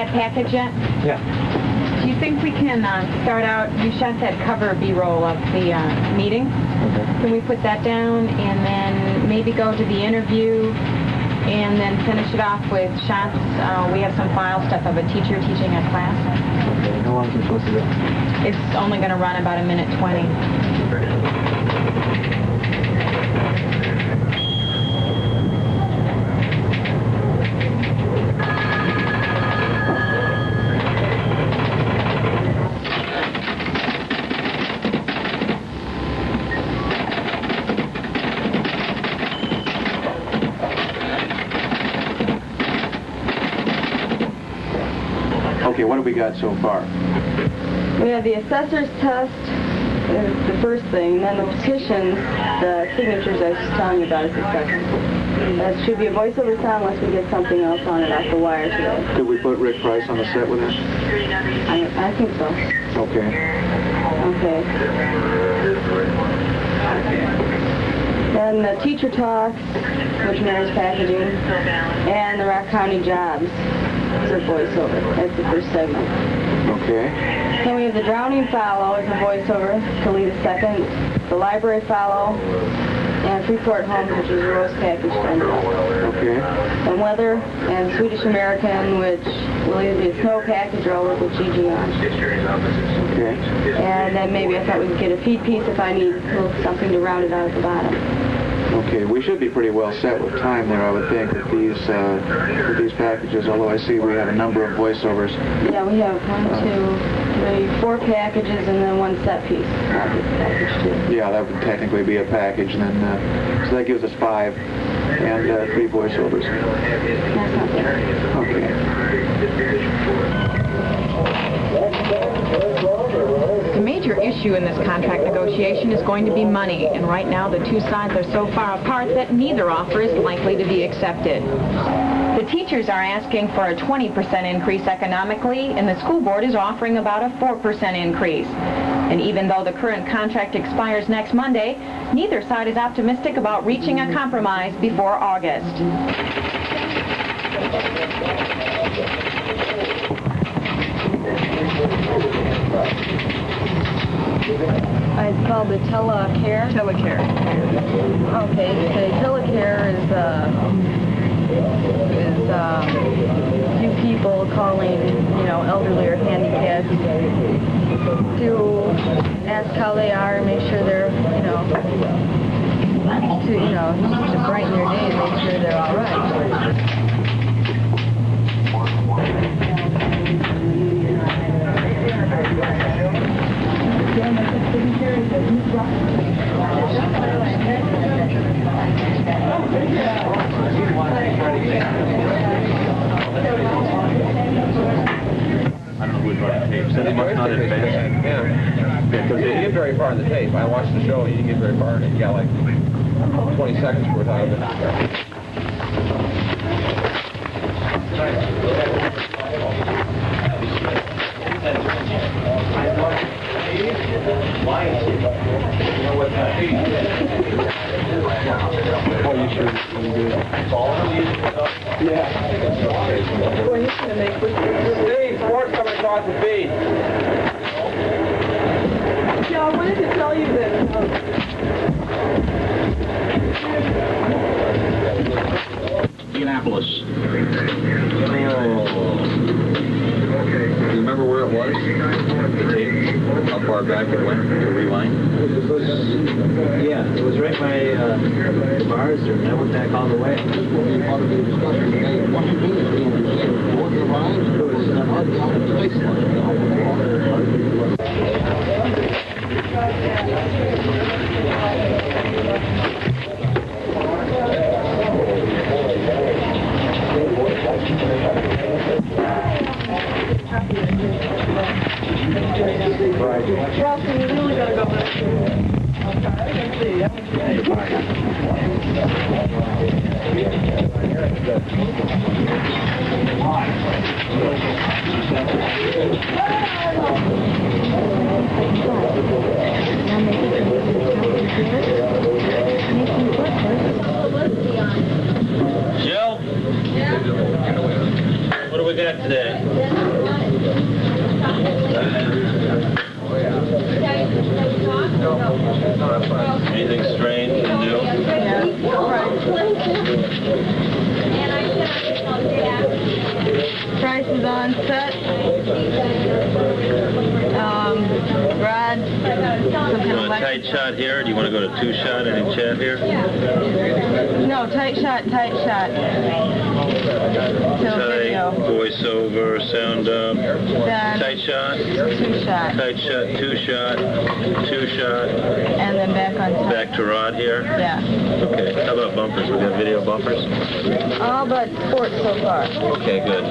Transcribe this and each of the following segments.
that package yet? Yeah. Do you think we can start out, you shot that cover B-roll of the meeting. Okay. Can we put that down and then maybe go to the interview and then finish it off with shots? We have some file stuff of a teacher teaching a class. Okay, how long is it supposed to go? It's only going to run about 1:20. Okay, what have we got so far? We have the assessor's test is the first thing, and then the petitions, the signatures I was just telling you about is the second. That should be a voiceover sound unless we get something else on it off the wire today. Could we put Rick Price on the set with us? I think so. Okay. Okay. Then the teacher talks, which Mary's packaging, and the Rock County jobs. It's a voiceover. That's the first segment. Okay. Then we have the drowning fallow as a voiceover to lead a second. The library fallow and Freeport Homes, which is a roast package. Okay. And weather and Swedish American, which will either be a snow package or I'll work with Gigi on. Okay. And then maybe I thought we could get a feed piece if I need something to round it out at the bottom. Okay, we should be pretty well set with time there, I would think, with these packages, although I see we have a number of voiceovers. Yeah, we have 4 packages and then 1 set piece. Package 2. Yeah, that would technically be a package, and then, so that gives us 5 and 3 voiceovers. That's not bad. Okay. The major issue in this contract negotiation is going to be money, and right now the two sides are so far apart that neither offer is likely to be accepted. The teachers are asking for a 20% increase economically, and the school board is offering about a 4% increase. And even though the current contract expires next Monday, neither side is optimistic about reaching a compromise before August. It's called the Telecare. Telecare. Okay, the Telecare is few people calling, elderly or handicapped to ask how they are and make sure they're, to brighten your day and make sure they're all right. I don't know who was running tape. So they must not advance. Yeah. Because you didn't get very far in the tape. I watched the show. You didn't get very far in it. You got like 20 seconds worth out of it. Oh, you sure? Yeah. Well, he's going to make Steve, sports coming across the feed. Yeah, I wanted to tell you that. Indianapolis. Do you remember where it was? The tape? How far back it went to rewind? Yeah, it was right by the bars, and I went back all the way. Ralston, you really got to go back. Jill? What do we got today? Anything strange and new? Price is on set. Rod. You want a tight shot here, or do you want to go to two shot? Any chat here? No, tight shot, tight shot. Till video. Voiceover, sound up. Then Tight shot. two shot. Tight shot, two shot, two shot. And then back on top. Back to Rod here. Yeah. Okay. How about bumpers? We got video bumpers. All but sports so far. Okay, good.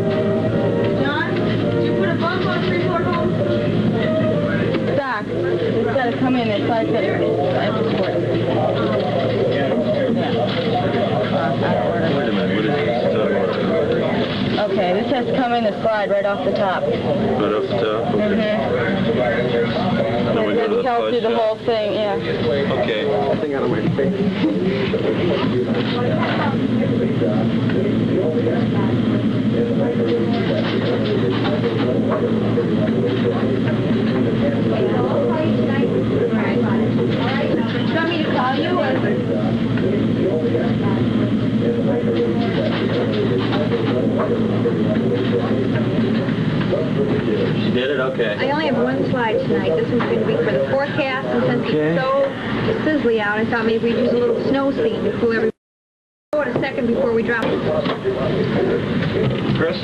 John, did you put a bump on 3/4 hole? Stock. It's got to come in at 5 figures. After sports. Wait a minute. What is this? Okay, this has to come in and slide right off the top. Right off the top? Okay. Then we go to the Tell fudge through the shot. whole thing, yeah. Okay. Nothing out of my face. You want me to call you or? She did it? Okay. I only have one slide tonight. This one's going to be for the forecast, and since it's so sizzly out, I thought maybe we'd use a little snow scene to cool everybody. Hold a second before we drop it. Chris?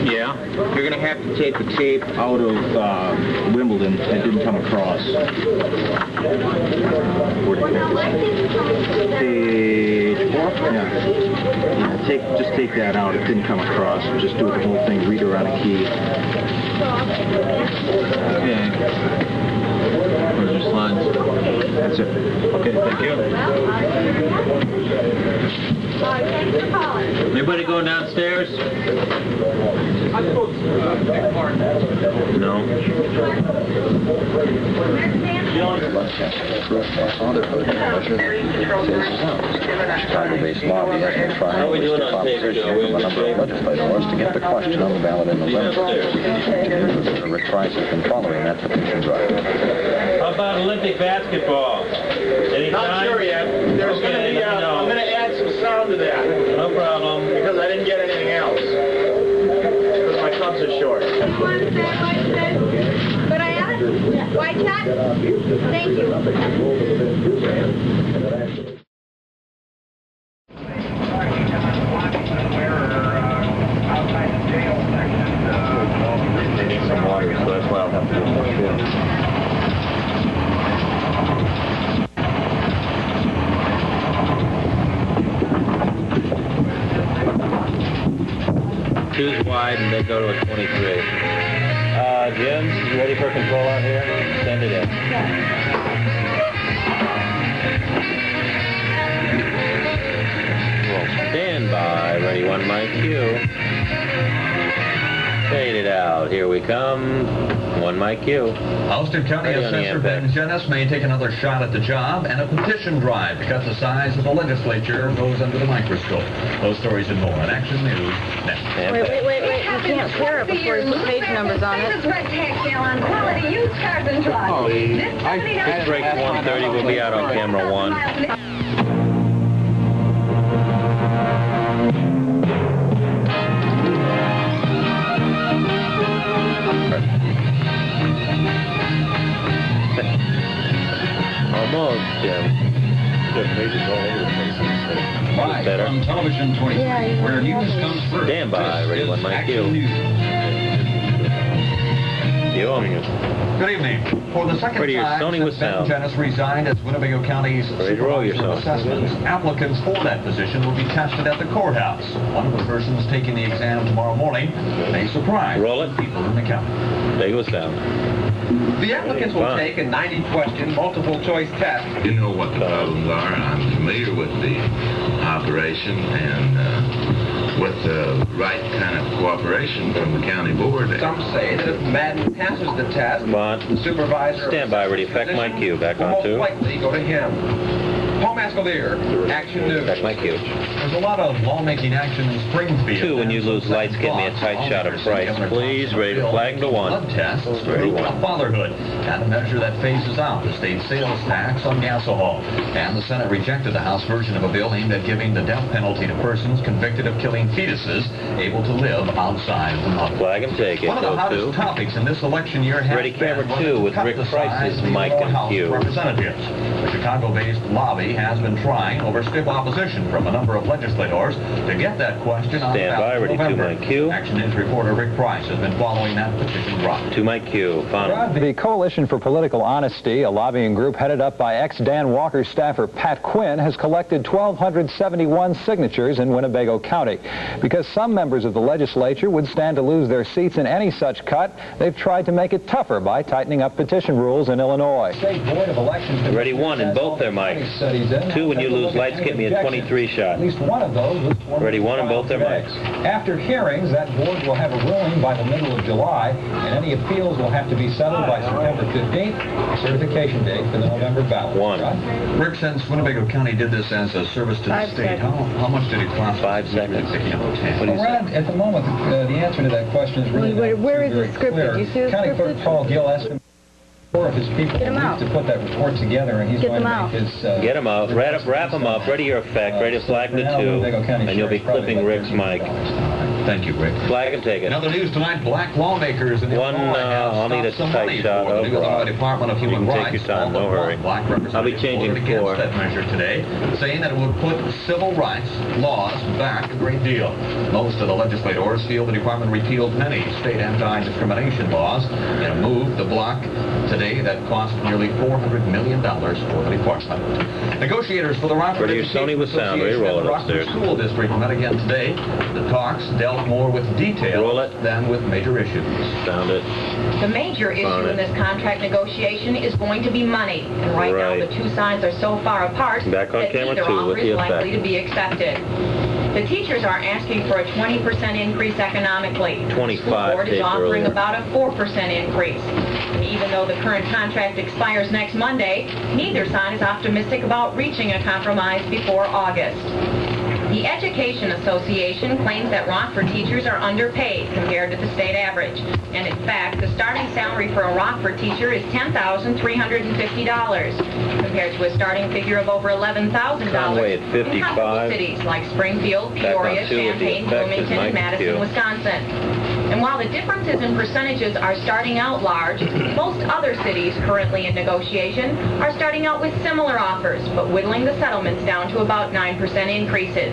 Yeah? You're going to have to take the tape out of Wimbledon that didn't come across. Page 4? Yeah. Just take that out. It didn't come across. Just do the whole thing. Read her on a key. Okay. Where's your slides? That's it. Okay, thank you. Anybody going downstairs? No. Chicago-based lobby has been trying to stop opposition from a number of legislators to get the question on the ballot in November. Rick Price has been following that petition drive. How about Olympic basketball? Any Not time? sure yet. There's going to be, I'm going to add some sound to that. No problem. Because I didn't get anything else. Because my Cubs are short. Could I ask? White shot? Thank you. They need some water, so that's why I'll have to do more shit. Two's wide and they go to a 23. Jim, you ready for control out here? Send it in. Well, stand by. Ready, one, mic cue. Fade it out. Here we come. One mic cue. Ulster County Ready on the Assessor Apex. Ben Jennis may take another shot at the job, and a petition drive to cut the size of the legislature goes under the microscope. Those stories and more on Action News next. Wait. You can't clear it before you put page numbers on it. This is Red Taxi on quality used cars and trucks. Oh, This company doesn't Break 1:30. We'll be out on camera 1. Almost, Jim. Their pages all over the place. Live Better. on Television 23, where news comes first. Stand by. This Ready, is one mic Action cue. News. You. Good evening. For the second Pretty, time Sony since with Ben sound. Jennis resigned as Winnebago County's Ready to roll Supervisor of yourself. Assessments, applicants for that position will be tested at the courthouse. One of the persons taking the exam tomorrow morning may surprise Roll it. people in the county. Big with sound. The applicants will take a 90-question multiple-choice test. You know what the problems are. I'm familiar with the operation and with the right kind of cooperation from the county board. Some say that if Madden passes the test, Come on. the supervisor Stand by. Ready. Effect mic cue. Back will on most 2. likely go to him. Paul Mascalier, Action News. That's my cue. There's a lot of lawmaking action in Springfield. 2, when you lose lights, get me a tight shot of Price, please. Ready to flag to 1. Blood tests prove fatherhood and a measure that phases out the state sales tax on gasohol. And the Senate rejected the House version of a bill aimed at giving the death penalty to persons convicted of killing fetuses able to live outside of the mother. Flag and take it. One of the Go hottest 2. topics in this election year has Ready, camera been 2 with cut Rick the size Price's of the mic Illinois and House cue. of Representatives. The Chicago-based lobby has been trying, over stiff opposition from a number of legislators, to get that question on the Stand by, ballot in ready, 2 November. my cue. Action News reporter Rick Price has been following that petition drop. 2 my cue. Final. The Coalition for Political Honesty, a lobbying group headed up by ex-Dan Walker staffer Pat Quinn, has collected 1,271 signatures in Winnebago County. Because some members of the legislature would stand to lose their seats in any such cut, they've tried to make it tougher by tightening up petition rules in Illinois. Ready, 1 in both their mics. 2, when you lose lights, get me a 23 shot. At least one of those was Ready, 1 in both their mics. After hearings, that board will have a ruling by the middle of July, and any appeals will have to be settled by September 15th, certification date for the November ballot. 1. Rick, since Winnebago County did this as a service to the state, how much did it cost? 5 seconds. Well, at the moment, the answer to that question is really Where is very it scripted? clear. Do you see the County Clerk scripted? Paul Gill asked him four of his people Get 'em out. to put that report together, and he's Get going to them out. make his... Get them out. Wrap them up. Ready your effect. Ready to flag the 2. And you'll be clipping Rick's mic. Thank you, Rick. Flag and take it. Another news tonight, black lawmakers in One, Illinois have I'll need a stopped some tight money shot for the of new Illinois Department of Human You can Rights. take your time, All no but hurry. one black representative I'll be changing voted against 4. that measure today, saying that it would put civil rights laws back a great deal. Most of the legislators feel the department repealed many state anti-discrimination laws in a move to block today that cost nearly $400 million for the department. Negotiators for the Rockford Ready your Sony with sound. Ready, roll it and the Rockford upstairs. School District met again today. The talks dealt more with detail Roll it. than with major issues. Sound it. The major issue in this contract negotiation is going to be money. And right now, the two sides are so far apart Back on that camera neither 2 offer with is the likely effect. to be accepted. The teachers are asking for a 20% increase economically. 25 The school board is days offering earlier. about a 4% increase. And even though the current contract expires next Monday, neither side is optimistic about reaching a compromise before August. The Education Association claims that Rockford teachers are underpaid compared to the state average. And in fact, the starting salary for a Rockford teacher is $10,350, compared to a starting figure of over $11,000 Conway at in 55. comparable cities like Springfield, Back on Peoria, 2 with the Champaign, effect is Bloomington, and Mike Madison, Q. Wisconsin. And while the differences in percentages are starting out large, most other cities currently in negotiation are starting out with similar offers, but whittling the settlements down to about 9% increases.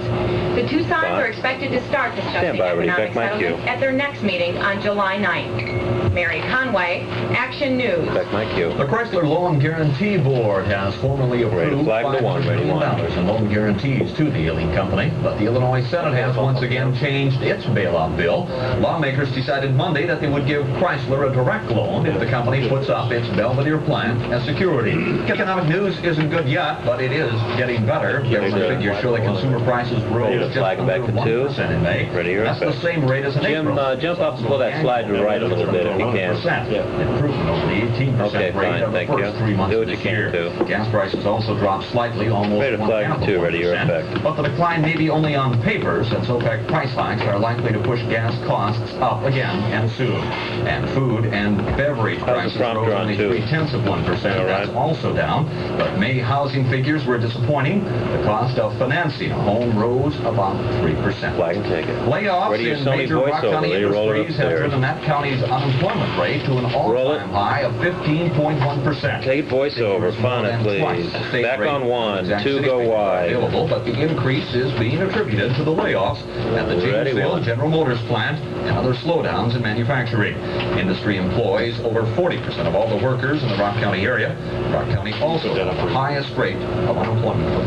The two sides are expected to start discussing economic settlements at their next meeting on July 9th. Mary Conway, Action News. Back my cue. The Chrysler Loan Guarantee Board has formally approved $500 million in loan guarantees to the Healing Company, but the Illinois Senate has once again changed its bailout bill. Lawmakers decided Monday that they would give Chrysler a direct loan if the company puts up its Belvedere plant as security. Economic news isn't good yet, but it is getting better. Government figures show that consumer prices rose just under 1% in May. That's the same rate as in April. Jump up and pull that slide to the right a little bit if you can. Improvement over the 18% rate of the first 3 months of this year. Gas prices also dropped slightly, almost 1.5%. But the decline may be only on paper, since OPEC price hikes are likely to push gas costs up again and soon. And food and beverage prices rose only 0.3%. That's also down. But May housing figures were disappointing. The cost of financing a home rose about 3%. Layoffs in major Rock County industries have driven that county's unemployment rate to an all-time high of 15.1%. Take voiceover. Fun it, please. Back on 1. 2 go wide. But the increase is being attributed to the layoffs at the Janesville General Motors plant and other slowdowns in manufacturing. Industry employs over 40% of all the workers in the Rock County area. Rock County also has the highest rate of unemployment for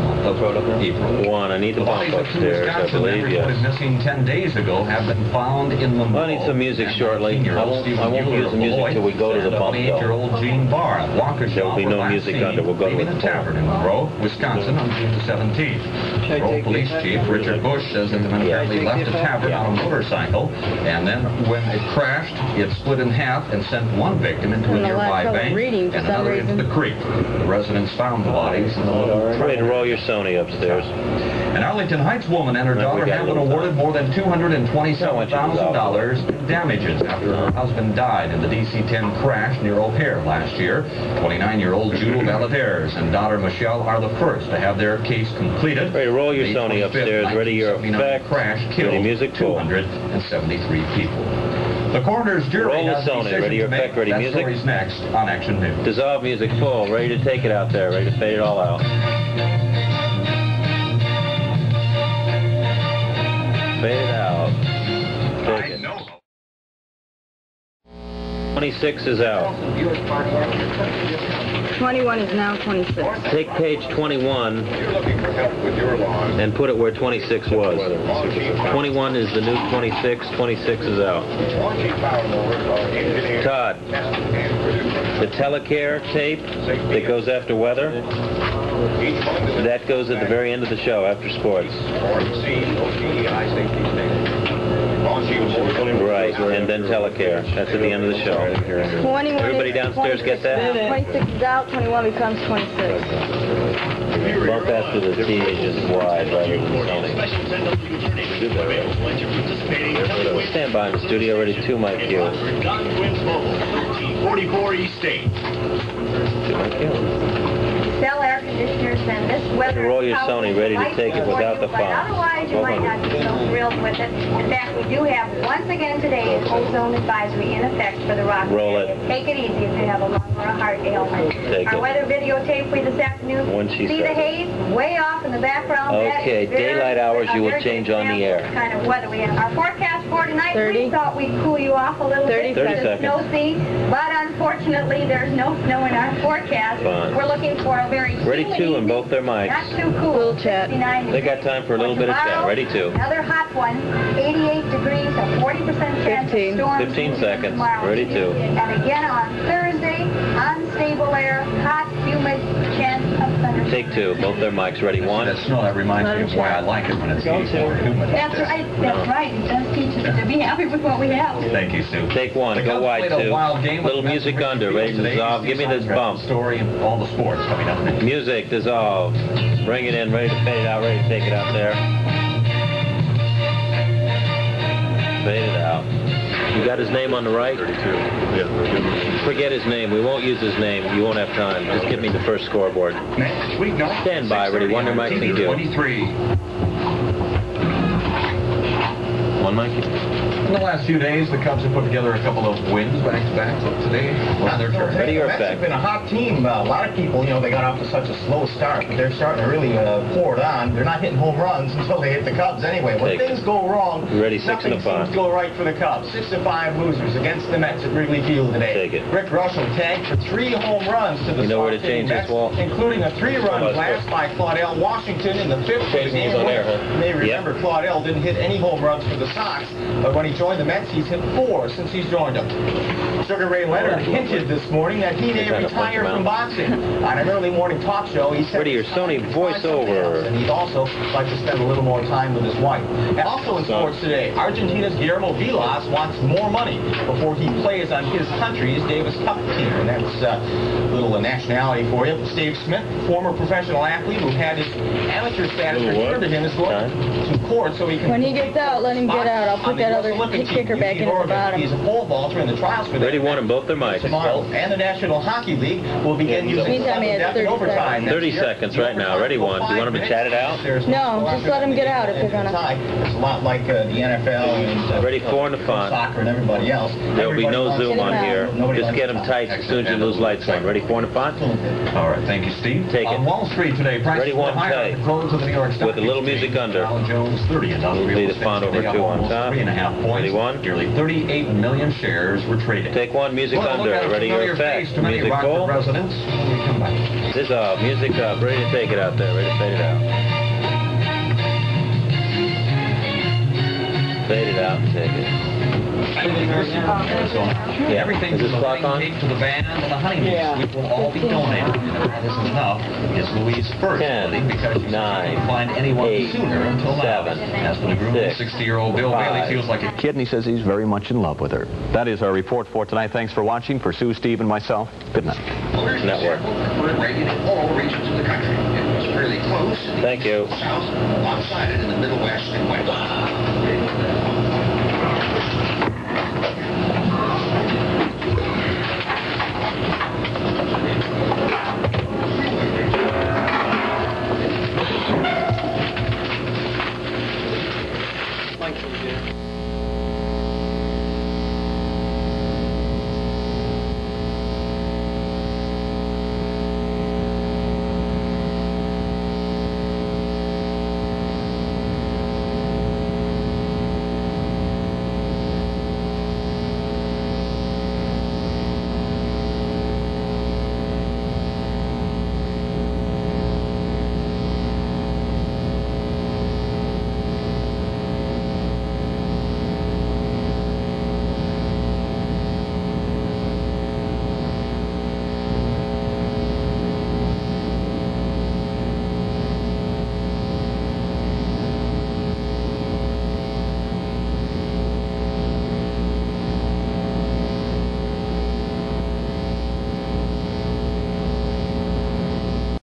the month of April. 1. I need the bump bodies of two upstairs, I Wisconsin men believe, reported yes. missing 10 days ago have been found in the I need some music shortly. I won't use the music till we go to the bump, though. 26-year-old Gene Barr at Walker's. There will be no music under. We'll go to the tavern in Monroe, Wisconsin on June the 17th. Monroe Police Chief Richard Bush says that the man apparently left the tavern on a motorcycle, and then when it crashed, it split in half and sent one victim into a nearby bank and another into the creek. The residents found the bodies in the little Ready to roll your Sony upstairs. An Arlington Heights woman and her daughter have been awarded more than $227,000 in damages after her husband died in the DC-10 crash near O'Hare last year. 29-year-old Jewel Valadares and daughter Michelle are the first to have their case completed. Ready to roll your Sony upstairs. Ready your effect. Crash killed ready music 273 people. The coroner's jury roll has the Sony. Ready your effect. Ready that music. Story's next on Action News. Dissolve music full. Ready to take it out there. Ready to fade it all out. Fade it out. Take it. 26 is out. 21 is now 26. Take page 21 and put it where 26 was. 21 is the new 26. 26 is out. Todd, the telecare tape that goes after weather, that goes at the very end of the show after sports. Right, and then telecare. That's at the end of the show. 21 Everybody downstairs get that? 26 is out, 21 becomes 26. Bump after the T is wide rather than Sony. Stand by in the studio, ready to mic cue. 44 East State. Sell air conditioners and this weather. Roll your Sony, ready to take it without the font. Otherwise, you might not be so thrilled with it. In fact, we do have once again today an ozone advisory in effect for the Rock area. Take it easy if you have a lung or a heart ailment. Our weather videotape for you this afternoon. See the haze way off in the background. Okay, daylight hours you will change on the air. Kind of weather we have. Our forecast for tonight, we thought we'd cool you off a little bit. 30 seconds. Snow scene, but unfortunately, there's no snow in our forecast. Fine. We're looking for a very ready to in both their mics. not too cool. Little chat. They got time for a little bit of chat. Ready to. Another hot one. 88 degrees, a 40% chance of storms. 15 seconds. Tomorrow. Ready to. And again on Thursday, unstable air, hot, humid, chance of thunderstorms. Take two. Both their mics. Ready. One. That snow, that reminds me of why I like it when it's humid. That's right. That's right. It does teach us to be happy with what we have. Thank you, Sue. Take one. Go wide, two. Little music under. Ready to dissolve. Give me this bump. Story and all the sports coming up next. Music, dissolve. Bring it in, ready to fade it out, ready to take it out there. Fade it out. You got his name on the right? 32. Yeah. Forget his name. We won't use his name. You won't have time. Just give me the first scoreboard. Stand by, ready. One mic and cue. 23. One mic. In the last few days, the Cubs have put together a couple of wins back-to-back. So today, their turn. Ready your effect. It's been a hot team. A lot of people, they got off to such a slow start, but they're starting to really pour it on. They're not hitting home runs until they hit the Cubs anyway. When things go wrong, ready, 6 nothing and 5. seems to go right for the Cubs. 6-5 losers against the Mets at Wrigley Field today. Take it. Rick Russell tagged for 3 home runs to the You know where to change Mets, this wall? including a 3-run blast by Claudel Washington in the 5th game. On air, huh? You may remember Claudel didn't hit any home runs for the Sox, but when he joined the Mets, he's hit 4 since he's joined them. Sugar Ray Leonard hinted this morning that he may retire from boxing. On an early morning talk show, he said... Ready your Sony voiceover. And he'd also like to spend a little more time with his wife. And also in sports today, Argentina's Guillermo Vilas wants more money before he plays on his country's Davis Cup team. And that's a little nationality for you. Steve Smith, former professional athlete who had his amateur status returned to him, is going to court so he can... When he gets out, let him get out. I'll put that other kicker back in at the bottom. He's a pole vaulter in the trials for Ready one in both their mics. Tomorrow. And the National Hockey League will begin using death and overtime. 30 seconds right now. Ready one. Do you want them to chat it out? No, just let them get out if they're going to. It's a lot like the NFL and ready 4 in the font. Soccer and everybody else. There will be no zoom on here. Just get them tight as soon as you lose lights on. Ready 4 in the font? All right, thank you, Steve. Take it. On Wall Street today, ready 1 tight. With a little music under. Jones 30 and leave the font over 2 on top. 3.5 points. Ready 1. Nearly 38 million shares were traded. Take 1, music under. Ready your effect. Music full. Dissolve. Music up. Ready to take it out there. Ready to fade it out. Fade it out and take it. Yeah. Everything Is from this the clock wedding cake to the band and the honeymoon suite will all be donated. And if that isn't enough, it's Louise's first 10, wedding because she's not 9, find anyone 8, sooner until 7, now. As for the groom, 60-year-old Bill Bailey feels like a kid, and he says he's very much in love with her. That is our report for tonight. Thanks for watching. For Sue, Steve, and myself, good night. Network. Rated in all regions of the country. It was fairly close. Thank you. South, lopsided in the Middle West and West.